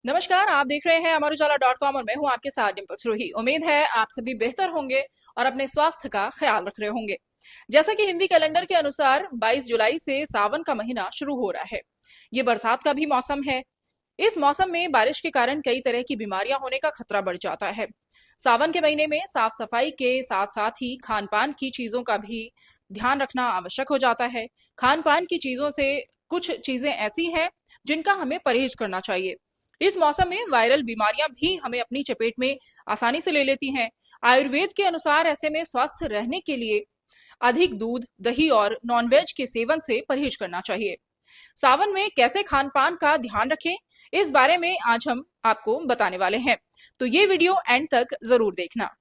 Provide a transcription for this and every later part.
नमस्कार, आप देख रहे हैं अमर उजाला.com और मैं हूं आपके साथ डिम्पल सरोही। उम्मीद है आप सभी बेहतर होंगे और अपने स्वास्थ्य का ख्याल रख रहे होंगे। जैसा कि हिंदी कैलेंडर के अनुसार 22 जुलाई से सावन का महीना शुरू हो रहा है। ये बरसात का भी मौसम है। इस मौसम में बारिश के कारण कई तरह की बीमारियां होने का खतरा बढ़ जाता है। सावन के महीने में साफ सफाई के साथ साथ ही खान पान की चीजों का भी ध्यान रखना आवश्यक हो जाता है। खान पान की चीजों से कुछ चीजें ऐसी हैं जिनका हमें परहेज करना चाहिए। इस मौसम में वायरल बीमारियां भी हमें अपनी चपेट में आसानी से ले लेती हैं। आयुर्वेद के अनुसार ऐसे में स्वस्थ रहने के लिए अधिक दूध, दही और नॉनवेज के सेवन से परहेज करना चाहिए। सावन में कैसे खान पान का ध्यान रखें, इस बारे में आज हम आपको बताने वाले हैं, तो ये वीडियो एंड तक जरूर देखना।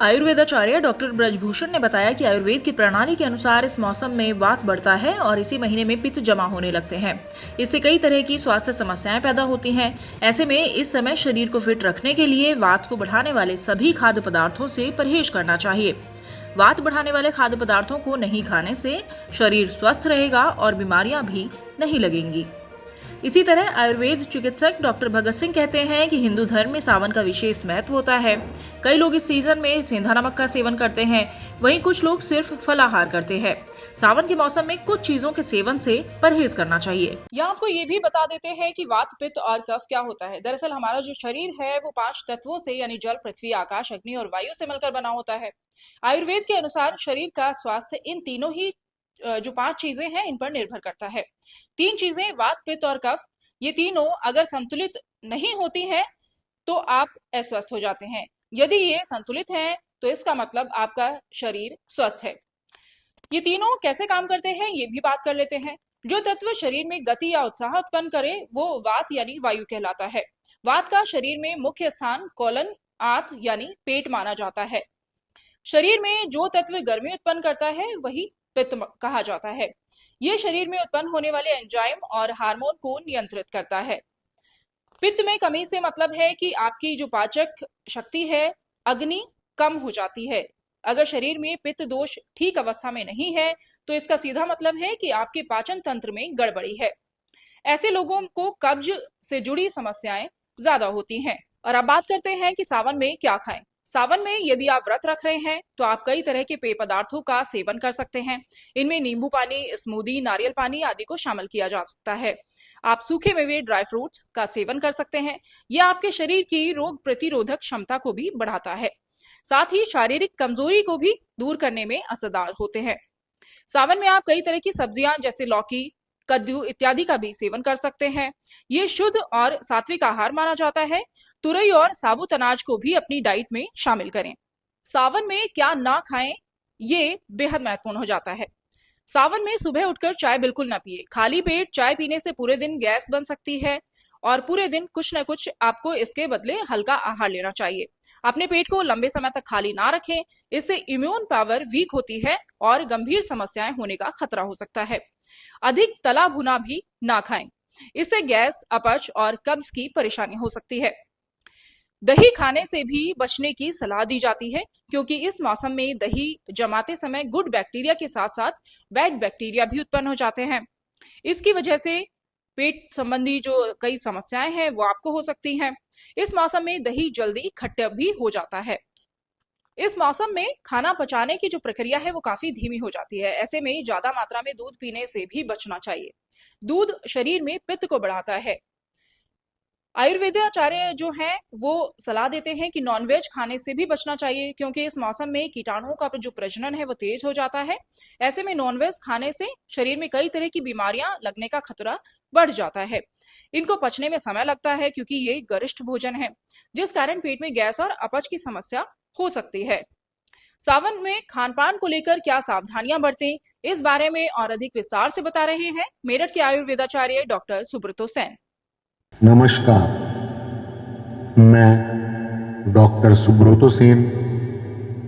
आयुर्वेदाचार्य डॉक्टर ब्रजभूषण ने बताया कि आयुर्वेद की प्रणाली के अनुसार इस मौसम में वात बढ़ता है और इसी महीने में पित्त जमा होने लगते हैं। इससे कई तरह की स्वास्थ्य समस्याएं पैदा होती हैं। ऐसे में इस समय शरीर को फिट रखने के लिए वात को बढ़ाने वाले सभी खाद्य पदार्थों से परहेज करना चाहिए। वात बढ़ाने वाले खाद्य पदार्थों को नहीं खाने से शरीर स्वस्थ रहेगा और बीमारियां भी नहीं लगेंगी। इसी तरह आयुर्वेद चिकित्सक डॉक्टर भगत सिंह कहते हैं कि हिंदू धर्म में सावन का विशेष महत्व होता है। कई लोग इस सीजन में सेंधा नमक का सेवन करते हैं, वहीं कुछ लोग सिर्फ फलाहार करते हैं। सावन के मौसम में कुछ चीजों के सेवन से परहेज करना चाहिए। यहाँ आपको ये भी बता देते हैं कि वात, पित्त और कफ क्या होता है। दरअसल हमारा जो शरीर है वो 5 तत्वों से यानी जल, पृथ्वी, आकाश, अग्नि और वायु से मिलकर बना होता है। आयुर्वेद के अनुसार शरीर का स्वास्थ्य इन तीनों ही जो 5 चीजें हैं इन पर निर्भर करता है। 3 चीजें वात, पित्त और कफ, ये तीनों अगर संतुलित नहीं होती हैं तो आप अस्वस्थ हो जाते हैं। यदि ये संतुलित हैं तो इसका मतलब आपका शरीर स्वस्थ है। ये तीनों कैसे काम करते हैं ये भी बात कर लेते हैं। जो तत्व शरीर में गति या उत्साह उत्पन्न करे वो वात यानी वायु कहलाता है। वात का शरीर में मुख्य स्थान कोलन, आंत यानी पेट माना जाता है। शरीर में जो तत्व गर्मी उत्पन्न करता है वही पित्त कहा जाता है। ये शरीर में उत्पन्न होने वाले एंजाइम और हार्मोन को नियंत्रित करता है। पित्त में कमी से मतलब है कि आपकी जो पाचक शक्ति है, अग्नि कम हो जाती है। अगर शरीर में पित्त दोष ठीक अवस्था में नहीं है तो इसका सीधा मतलब है कि आपके पाचन तंत्र में गड़बड़ी है। ऐसे लोगों को कब्ज से जुड़ी समस्याएं ज्यादा होती हैं। और अब बात करते हैं कि सावन में क्या खाएं। सावन में यदि आप व्रत रख रहे हैं तो आप कई तरह के पेय पदार्थों का सेवन कर सकते हैं। इनमें नींबू पानी, स्मूदी, नारियल पानी आदि को शामिल किया जा सकता है। आप सूखे मेवे, ड्राई फ्रूट्स का सेवन कर सकते हैं। यह आपके शरीर की रोग प्रतिरोधक क्षमता को भी बढ़ाता है, साथ ही शारीरिक कमजोरी को भी दूर करने में असरदार होते हैं। सावन में आप कई तरह की सब्जियां जैसे लौकी, कद्दू इत्यादि का भी सेवन कर सकते हैं। ये शुद्ध और सात्विक आहार माना जाता है। तुरई और साबुत अनाज को भी अपनी डाइट में शामिल करें। सावन में क्या ना खाएं ये बेहद महत्वपूर्ण हो जाता है। सावन में सुबह उठकर चाय बिल्कुल ना पिए। खाली पेट चाय पीने से पूरे दिन गैस बन सकती है और पूरे दिन कुछ न कुछ आपको इसके बदले हल्का आहार लेना चाहिए। अपने पेट को लंबे समय तक खाली ना रखें, इससे इम्यून पावर वीक होती है और गंभीर समस्याएं होने का खतरा हो सकता है। अधिक तला भुना भी ना खाएं, इससे गैस, अपच और कब्ज की परेशानी हो सकती है। दही खाने से भी बचने की सलाह दी जाती है क्योंकि इस मौसम में दही जमाते समय गुड बैक्टीरिया के साथ साथ बैड बैक्टीरिया भी उत्पन्न हो जाते हैं। इसकी वजह से पेट संबंधी जो कई समस्याएं हैं वो आपको हो सकती हैं। इस मौसम में दही जल्दी खट्टा भी हो जाता है। इस मौसम में खाना पचाने की जो प्रक्रिया है वो काफी धीमी हो जाती है। ऐसे में ज्यादा मात्रा में दूध पीने से भी बचना चाहिए। दूध शरीर में पित्त को बढ़ाता है। आयुर्वेदाचार्य जो हैं वो सलाह देते हैं कि नॉनवेज खाने से भी बचना चाहिए क्योंकि इस मौसम में कीटाणुओं का जो प्रजनन है वो तेज हो जाता है। ऐसे में नॉनवेज खाने से शरीर में कई तरह की बीमारियां लगने का खतरा बढ़ जाता है। इनको पचने में समय लगता है क्योंकि ये गरिष्ठ भोजन है, जिस कारण पेट में गैस और अपच की समस्या हो सकती है। सावन में खान पान को लेकर क्या सावधानियां बरतें, इस बारे में और अधिक विस्तार से बता रहे हैं मेरठ के आयुर्वेदाचार्य डॉक्टर सुब्रतो सेन। नमस्कार, मैं डॉक्टर सुब्रतो सेन,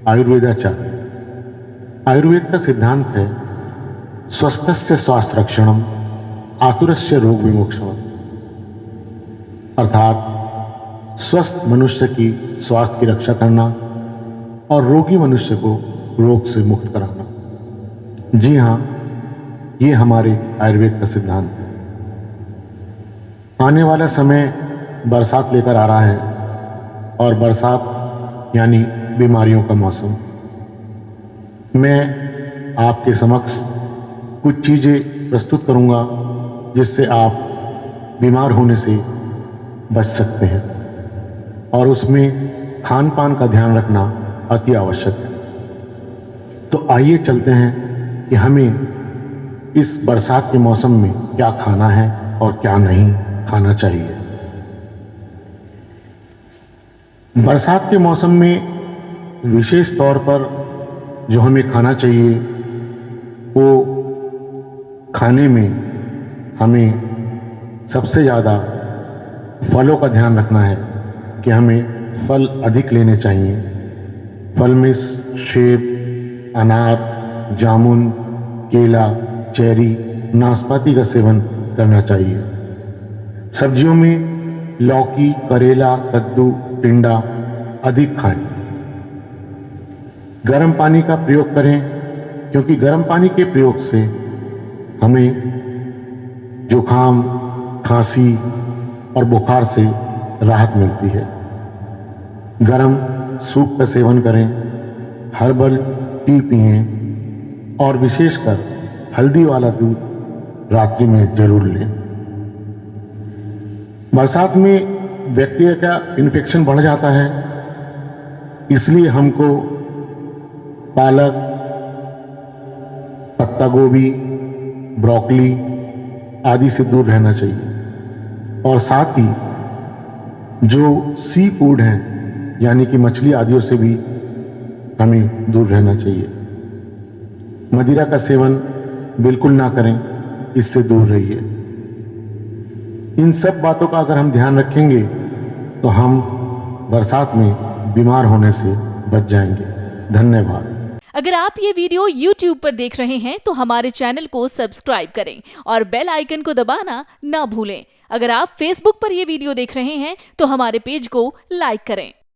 आयुर्वेदाचार्य। आयुर्वेद का सिद्धांत है स्वस्थस्य स्वास्थ्य रक्षणम आतुरस्य रोग विमोक्षण, अर्थात स्वस्थ मनुष्य की स्वास्थ्य की रक्षा करना और रोगी मनुष्य को रोग से मुक्त कराना। जी हाँ, ये हमारे आयुर्वेद का सिद्धांत है। आने वाला समय बरसात लेकर आ रहा है और बरसात यानी बीमारियों का मौसम। मैं आपके समक्ष कुछ चीज़ें प्रस्तुत करूंगा जिससे आप बीमार होने से बच सकते हैं, और उसमें खान पान का ध्यान रखना अति आवश्यक है। तो आइए चलते हैं कि हमें इस बरसात के मौसम में क्या खाना है और क्या नहीं खाना चाहिए। बरसात के मौसम में विशेष तौर पर जो हमें खाना चाहिए वो खाने में हमें सबसे ज़्यादा फलों का ध्यान रखना है कि हमें फल अधिक लेने चाहिए। फल में सेब, अनार, जामुन, केला, चेरी, नाशपाती का सेवन करना चाहिए। सब्जियों में लौकी, करेला, कद्दू, टिंडा अधिक खाएं। गर्म पानी का प्रयोग करें, क्योंकि गर्म पानी के प्रयोग से हमें जुखाम, खांसी और बुखार से राहत मिलती है। गर्म सूप का सेवन करें, हर्बल टी पिएं और विशेषकर हल्दी वाला दूध रात्रि में जरूर लें। बरसात में बैक्टीरिया का इन्फेक्शन बढ़ जाता है, इसलिए हमको पालक, पत्ता गोभी, ब्रोकली आदि से दूर रहना चाहिए। और साथ ही जो सी फूड हैं यानी कि मछली आदियों से भी हमें दूर रहना चाहिए। मदिरा का सेवन बिल्कुल ना करें, इससे दूर रहिए। इन सब बातों का अगर हम ध्यान रखेंगे तो हम बरसात में बीमार होने से बच जाएंगे। धन्यवाद। अगर आप ये वीडियो YouTube पर देख रहे हैं तो हमारे चैनल को सब्सक्राइब करें और बेल आइकन को दबाना ना भूलें। अगर आप Facebook पर ये वीडियो देख रहे हैं तो हमारे पेज को लाइक करें।